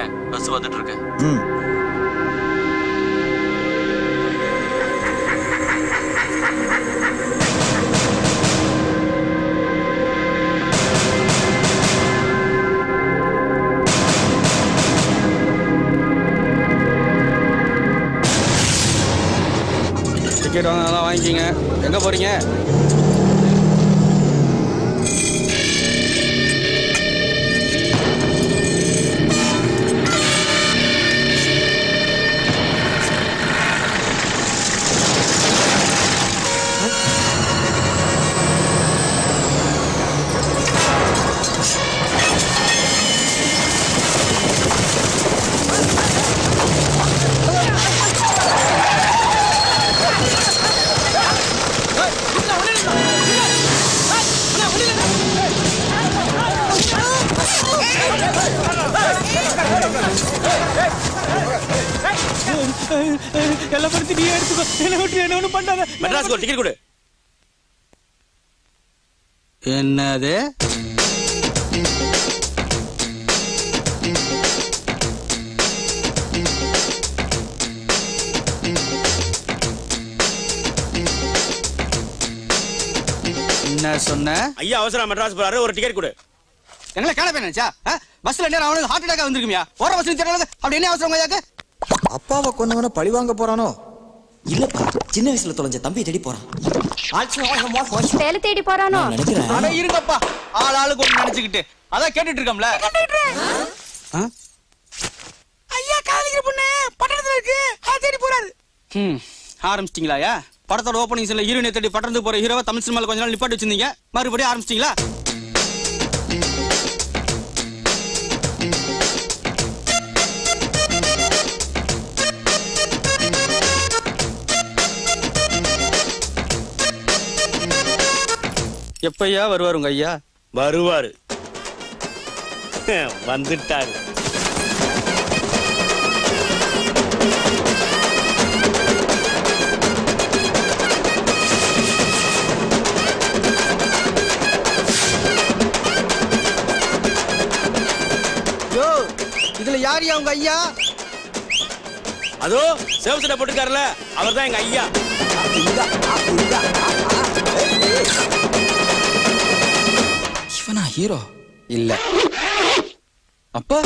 வந்துட்டேன். பஸ் வந்துட்டு இருக்கு. டிக்கெட் வாங்க, நல்லா வாங்கிக்கிங்க. எங்கே போகிறீங்க? எல்லாம் படுத்து நீ எடுத்துக்கோ. என்ன விட்டு என்ன ஒன்றும் பண்ணாத. மெட்ராஸ்க்கு ஒரு டிக்கெட் கொடு. என்னது? என்ன சொன்ன? ஐயா அவசரம் மெட்ராஸ் போறாரு, ஒரு டிக்கெட் கொடு. எங்களை காண நினைச்சா பஸ்ல நேரம் அவனுக்கு ஹார்ட் அட்டாக் வந்திருக்குமியா? போற பஸ்ல தெரியல. அப்படி என்ன அவசரம் ஐயாக்கு? அப்பாவை கொண்டவன பழி வாங்க போறானோ? இல்லப்பா, சின்ன வயசுல தொலைஞ்ச தம்பி தேடி போறான். வேலை தேடி போறானோ நினைக்கிறேன். அட இருங்கப்பா, ஆளுக்கு ஒண்ணு நினைச்சுக்கிட்டு அதான் கேட்டுட்டு இருக்கோம்ல. ஐயா காலிக்கிற பொண்ணு பட்டணத்துல இருக்கு, அதை தேடி போறாரு. ஆரம்பிச்சிட்டீங்களா? படத்தோட ஓப்பனிங் சீன்ல ஹீரோயினை தேடி பட்டணத்துக்கு போற ஹீரோவை தமிழ் சினிமால கொஞ்ச நாள் நிப்பாட்டி வச்சிருந்தீங்க, மறுபடியும் ஆரம்பிச்சிட்டீங்களா? எப்பையா வருவார் உங்க ஐயா? வருவாரு, வந்துட்டாரு. இதுல யாரியா உங்க ஐயா? அதோ சேவசனை போட்டுக்காருல, அவர் தான் எங்க ஐயா. இவனா ஹீரோ? இல்ல. அப்பா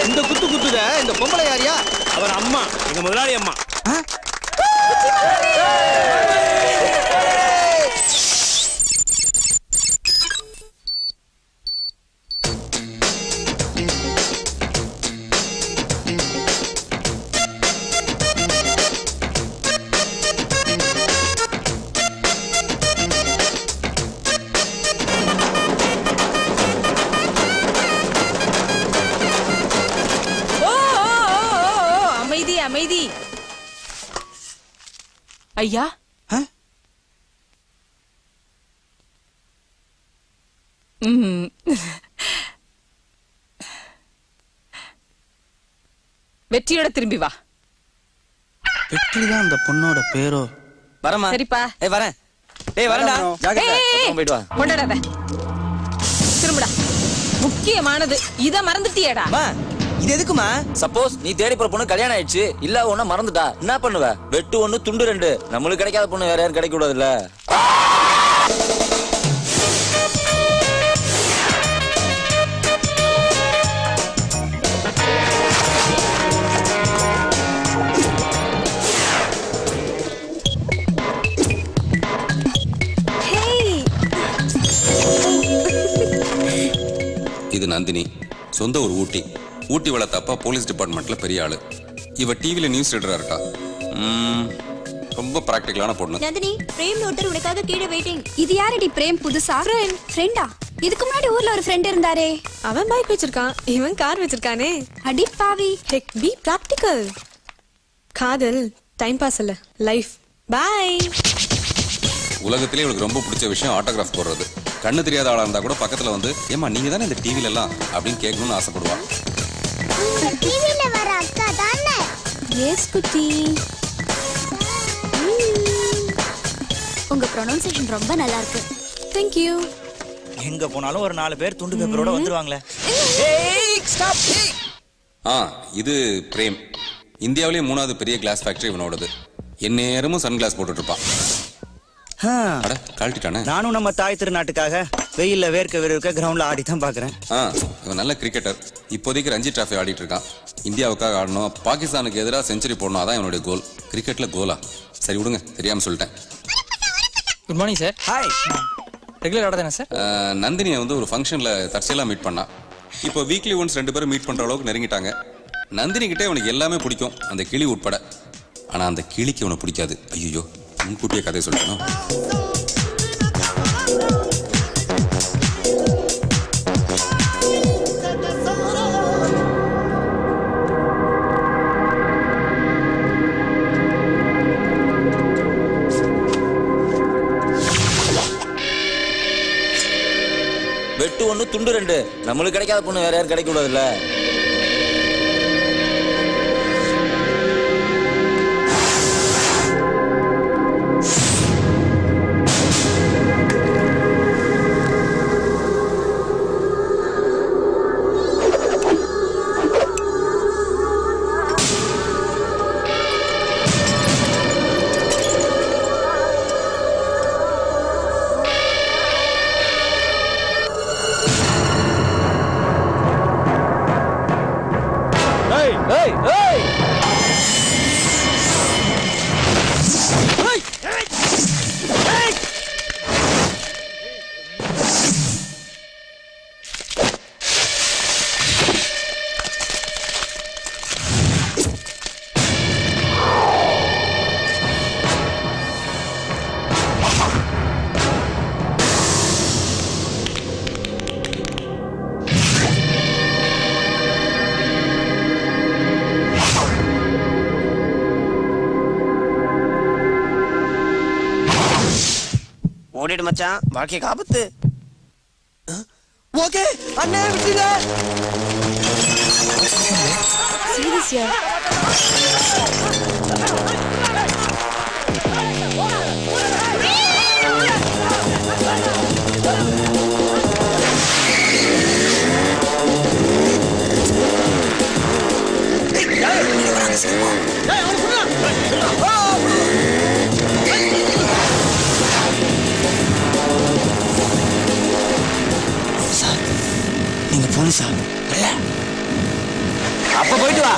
இந்த குத்து குத்துத இந்த பொம்பளை யாரியா? அவர் அம்மா, எங்க முதலாளி அம்மா. அமைதி. ஐயா, வெற்றியோட திரும்பி வா. வெற்றிதான் அந்த பொண்ணோட பேரோ? வரமா? சரிப்பா. வரேன். வரேன்டா. ஜாக்கிரதை. போயிட்டு வா. கொண்டாடாத. திரும்புடா. முக்கியமானது இத மறந்துட்டியேடா. இது எதுக்குமா? சப்போஸ் நீ தேடி போற பொண்ணு கல்யாணம் ஆயிடுச்சு, இல்ல ஒண்ணு மறந்துட்டா என்ன பண்ணுவ? வெட்டு ஒண்ணு துண்டு ரெண்டு. நம்மளுக்கு கிடைக்காத பொண்ணு வேற யாரும் கிடைக்க கூடாதுல்ல. இது நந்தினி, சொந்த ஊர் ஊட்டி. ஊட்டி வளர்த்தப்பா போலீஸ் டிபார்ட்மெண்ட்ல பெரிய ஆளு. இவ டிவில நியூஸ் ரீடரா இருக்கா. ரொம்ப பிராக்டிகலான பொண்ணு. நந்தினி, பிரேம் நோட்டர் உனக்காக கீழே வெயிட்டிங். இது யாரடி பிரேம்? புதுசா ஃப்ரெண்டா? இதுக்கு முன்னாடி ஊர்ல ஒரு ஃப்ரெண்ட் இருந்தாரே. அவன் பைக் வச்சிருக்கான், இவன் கார் வச்சிருக்கானே. அடி பாவி. ஹெக் பி பிராக்டிகல். காதல் டைம் பாஸ் இல்ல, லைஃப். பை. உலகத்திலே இவளுக்கு ரொம்ப பிடிச்ச விஷயம் ஆட்டோகிராஃப் போடுறது. கண்ணு தெரியாத ஆளா இருந்தா கூட பக்கத்துல வந்து ஏமா நீங்க தானே இந்த டிவில எல்லாம் அப்படின்னு கேட்கணும்னு ஆசைப்படுவா. டிவில வர அக்கா தானே? எஸ் குட்டி. உங்க ப்ரொனன்சியேஷன் ரொம்ப நல்லா இருக்கு. Thank you. எங்க போனாலும் ஒரு 4 பேர் துண்டு பேப்பரோட வந்துருவாங்களே. இது பிரேம். இந்தியாவிலேயே 3வது பெரிய கிளாஸ் ஃபேக்டரி இவனோடது. எந்நேரமும் சன் கிளாஸ் போட்டுட்டு இருப்பான். அட கழட்டிட்டானே. நானும் நம்ம தாய் திருநாட்டுக்காக வெயில்ல வேர்க்க கிரவுண்ட்ல ஆடி தான் பாக்குறேன். இவன் நல்ல கிரிக்கெட்டர். இப்போதைக்கு ரஞ்சி டிராஃபி ஆடிட்டு இருக்கான். இந்தியாவுக்காக ஆடணும், பாகிஸ்தானுக்கு எதிராக செஞ்சுரி போடணும், அதான் இவனுடைய கோல். கிரிக்கெட்ல கோலா? சரி விடுங்க, தெரியாம சொல்லிட்டேன். Good morning sir. Hi. Regular order தானே சார்? நந்தினியை வந்து ஒரு ஃபங்க்ஷன்ல தற்செயலா மீட் பண்ணா. இப்போ வீக்லி ஒன்ஸ் 2 பேரும் மீட் பண்ற அளவுக்கு நெருங்கிட்டாங்க. நந்தினி கிட்டே இவனுக்கு எல்லாமே பிடிக்கும், அந்த கிளி உட்பட. ஆனா அந்த கிளிக்கு இவனை பிடிக்காது. ஐயோ, முன்கூட்டியே கதையை சொல்லணும். வெட்டு 1 துண்டு 2. நம்மளுக்கு கிடைக்காத பொண்ணு வேற யாரும் கிடைக்க கூடாதுல்ல. ஓடிடு மச்சான், வாழ்க்கைக்கு ஆபத்து. ஓகே அண்ணே, விட்டுங்க. சீரியஸ்யா? நீங்க போலீஸா? இல்ல, அப்ப போயிட்டு வா.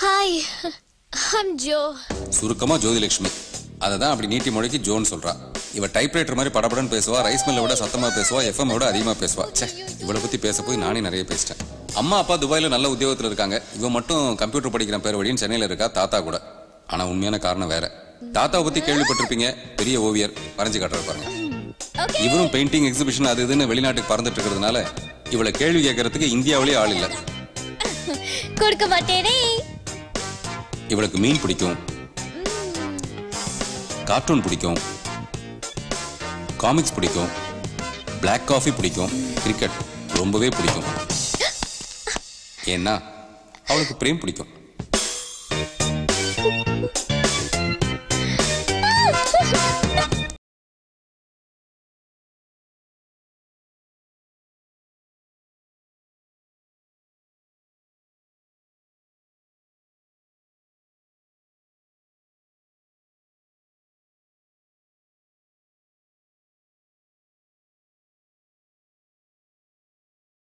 Hi, I'm Joe. சுருக்கமா ஜோதிலட்சுமி. அததான் அப்படி நீட்டி முழக்கி ஜோன் சொல்றா. இவ டைப்ரைட்டர் மாதிரி படபடன்னு பேசுவா, ரைஸ் மில்ல விட சத்தமா பேசுவா, எஃப்எம் விட அதிகமா பேசுவா. இவளை பத்தி பேச போய் நானே நிறைய பேசிட்டேன். அம்மா அப்பா துபாயில நல்ல உத்தியோகத்துல இருக்காங்க. இவ மட்டும் கம்ப்யூட்டர் படிக்கிற பேர் வழின்னு சென்னையில இருக்கா, தாத்தா கூட. ஆனா உண்மையான காரணம் வேற. தாத்தாவை பத்தி கேள்விப்பட்டிருப்பீங்க, பெரிய ஓவியர், வரைஞ்சு காட்டுற பாருங்க. இவரும் பெயிண்டிங் எக்ஸிபிஷன் அது இதுன்னு வெளிநாட்டுக்கு பறந்துட்டு இருக்கிறதுனால இவளை கேள்வி கேட்கறதுக்கு இந்தியாவிலேயே ஆள் இல்ல. கொடுக்க மாட்டேனே. இவளுக்கு மீன் பிடிக்கும், கார்ட்டூன் பிடிக்கும், காமிக்ஸ் பிடிக்கும், பிளாக் காஃபி பிடிக்கும், கிரிக்கெட் ரொம்பவே பிடிக்கும். ஏன்னா அவளுக்கு பிரேம் பிடிக்கும்.